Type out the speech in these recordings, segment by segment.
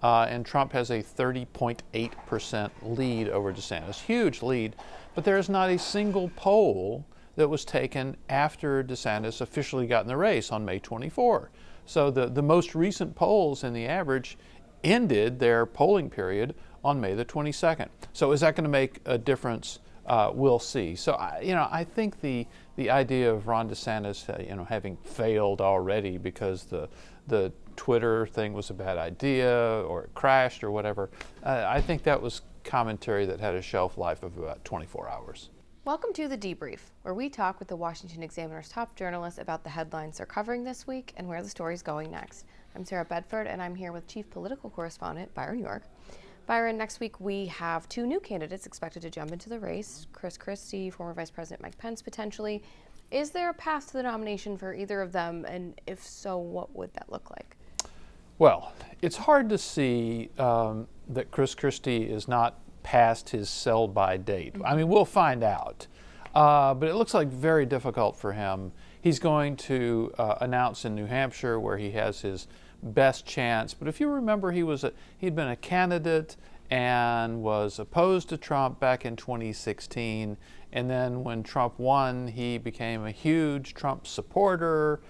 and Trump has a 30.8% lead over DeSantis. Huge lead, but there is not a single poll that was taken after DeSantis officially got in the race on May 24. So the most recent polls in the average ended their polling period on May the 22nd. So is that going to make a difference? We'll see. So I think the idea of Ron DeSantis having failed already because the Twitter thing was a bad idea or it crashed or whatever, I think that was commentary that had a shelf life of about 24 hours. Welcome to The Debrief, where we talk with the Washington Examiner's top journalists about the headlines they're covering this week and where the story's going next. I'm Sarah Bedford, and I'm here with Chief Political Correspondent Byron York. Byron, next week we have two new candidates expected to jump into the race, Christie, former Vice President Mike Pence potentially. Is there a path to the nomination for either of them, and if so, what would that look like? Well, it's hard to see that Christie is not past his sell-by date. I mean, we'll find out. But it looks like very difficult for him. He's going to announce in New Hampshire where he has his best chance. But if you remember, he'd been a candidate and was opposed to Trump back in 2016. And then when Trump won, he became a huge Trump supporter.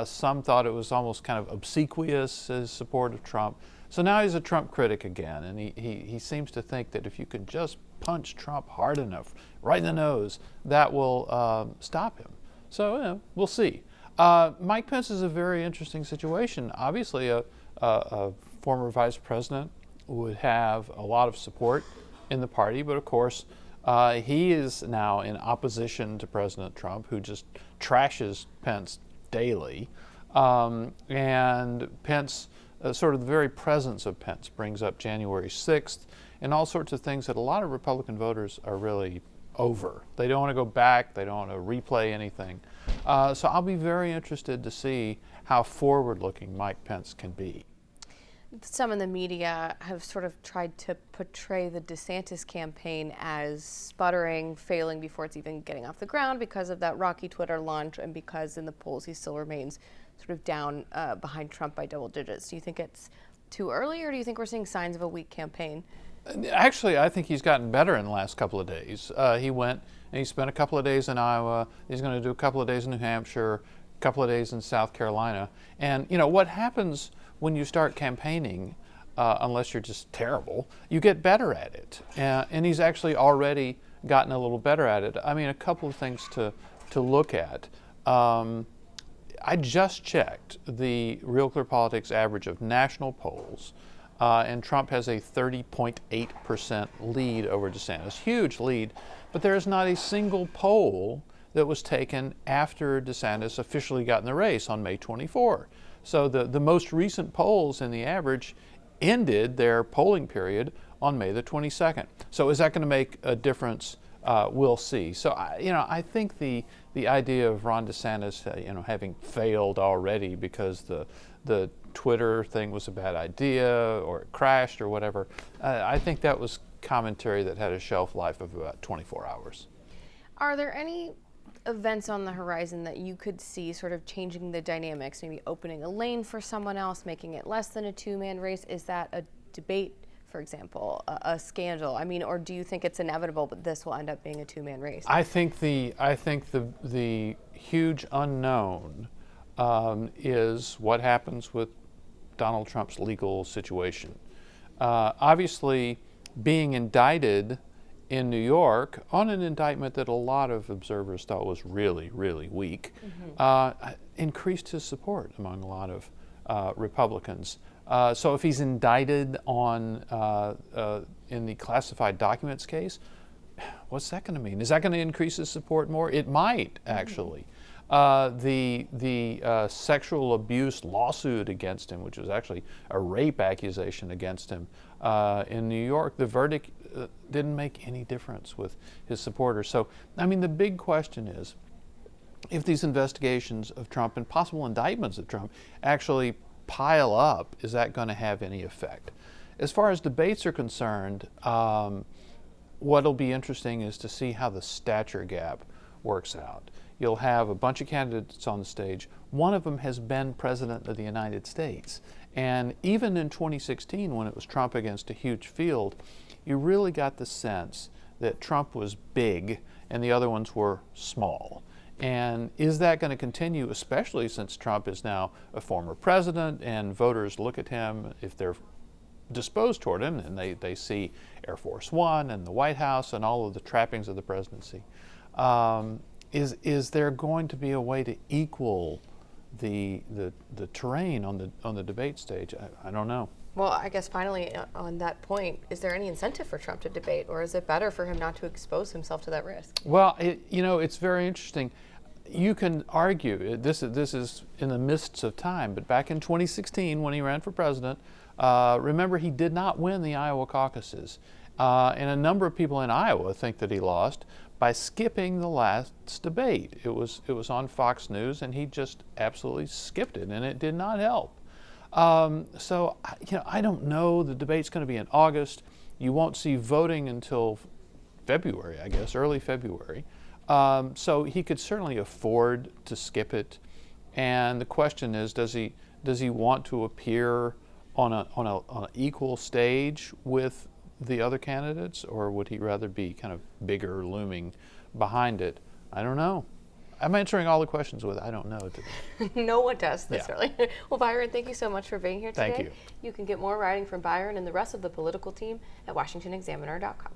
Some thought it was almost kind of obsequious, his support of Trump. So now he's a Trump critic again, and he seems to think that if you could just punch Trump hard enough, right in the nose, that will stop him. So we'll see. Mike Pence is a very interesting situation. Obviously, a former vice president would have a lot of support in the party, but of course, he is now in opposition to President Trump, who just trashes Pence daily. And Pence, sort of the very presence of Pence brings up January 6th and all sorts of things that a lot of Republican voters are really over. They don't want to go back. They don't want to replay anything. So I'll be very interested to see how forward-looking Mike Pence can be. Some in the media have sort of tried to portray the DeSantis campaign as sputtering, failing before it's even getting off the ground because of that rocky Twitter launch and because in the polls he still remains sort of down behind Trump by double digits. Do you think it's too early, or do you think we're seeing signs of a weak campaign? Actually, I think he's gotten better in the last couple of days. He went and he spent a couple of days in Iowa. He's going to do a couple of days in New Hampshire, a couple of days in South Carolina. And what happens when you start campaigning, unless you're just terrible, you get better at it. And he's actually already gotten a little better at it. I mean, a couple of things to look at. I just checked the Real Clear Politics average of national polls, and Trump has a 30.8% lead over DeSantis. Huge lead, but there is not a single poll that was taken after DeSantis officially got in the race on May 24. So the most recent polls in the average ended their polling period on May the 22nd. So is that going to make a difference? We'll see. So I think the idea of Ron DeSantis having failed already because the Twitter thing was a bad idea or it crashed or whatever, I think that was commentary that had a shelf life of about 24 hours. Are there any events on the horizon that you could see sort of changing the dynamics, maybe opening a lane for someone else, making it less than a two-man race? Is that a debate, for example, a scandal? I mean, or do you think it's inevitable, but this will end up being a two-man race? I think the huge unknown is what happens with Donald Trump's legal situation. Obviously, being indicted in New York on an indictment that a lot of observers thought was really, really weak, increased his support among a lot of Republicans. So if he's indicted on in the classified documents case, what's that going to mean? Is that going to increase his support more? It might, actually. The sexual abuse lawsuit against him, which was actually a rape accusation against him in New York, the verdict didn't make any difference with his supporters. So, I mean, the big question is, if these investigations of Trump and possible indictments of Trump actually pile up, is that going to have any effect? As far as debates are concerned, what'll be interesting is to see how the stature gap works out. You'll have a bunch of candidates on the stage. One of them has been president of the United States. And even in 2016, when it was Trump against a huge field, you really got the sense that Trump was big and the other ones were small. And is that going to continue, especially since Trump is now a former president and voters look at him, if they're disposed toward him, and they see Air Force One and the White House and all of the trappings of the presidency. Is there going to be a way to equal the terrain on the debate stage? I don't know. Well, I guess finally on that point, is there any incentive for Trump to debate, or is it better for him not to expose himself to that risk? Well, it's very interesting. You can argue, this is in the midst of time, but back in 2016 when he ran for president, remember he did not win the Iowa caucuses. And a number of people in Iowa think that he lost by skipping the last debate. It was on Fox News and he just absolutely skipped it, and it did not help. So I don't know. The debate's going to be in August. You won't see voting until February, I guess, early February. So he could certainly afford to skip it. And the question is, does he want to appear on an equal stage with the other candidates, or would he rather be kind of bigger, looming behind it? I don't know. I'm answering all the questions with I don't know today. No one does this Yeah. early. Well, Byron, thank you so much for being here today. Thank you. You can get more writing from Byron and the rest of the political team at washingtonexaminer.com.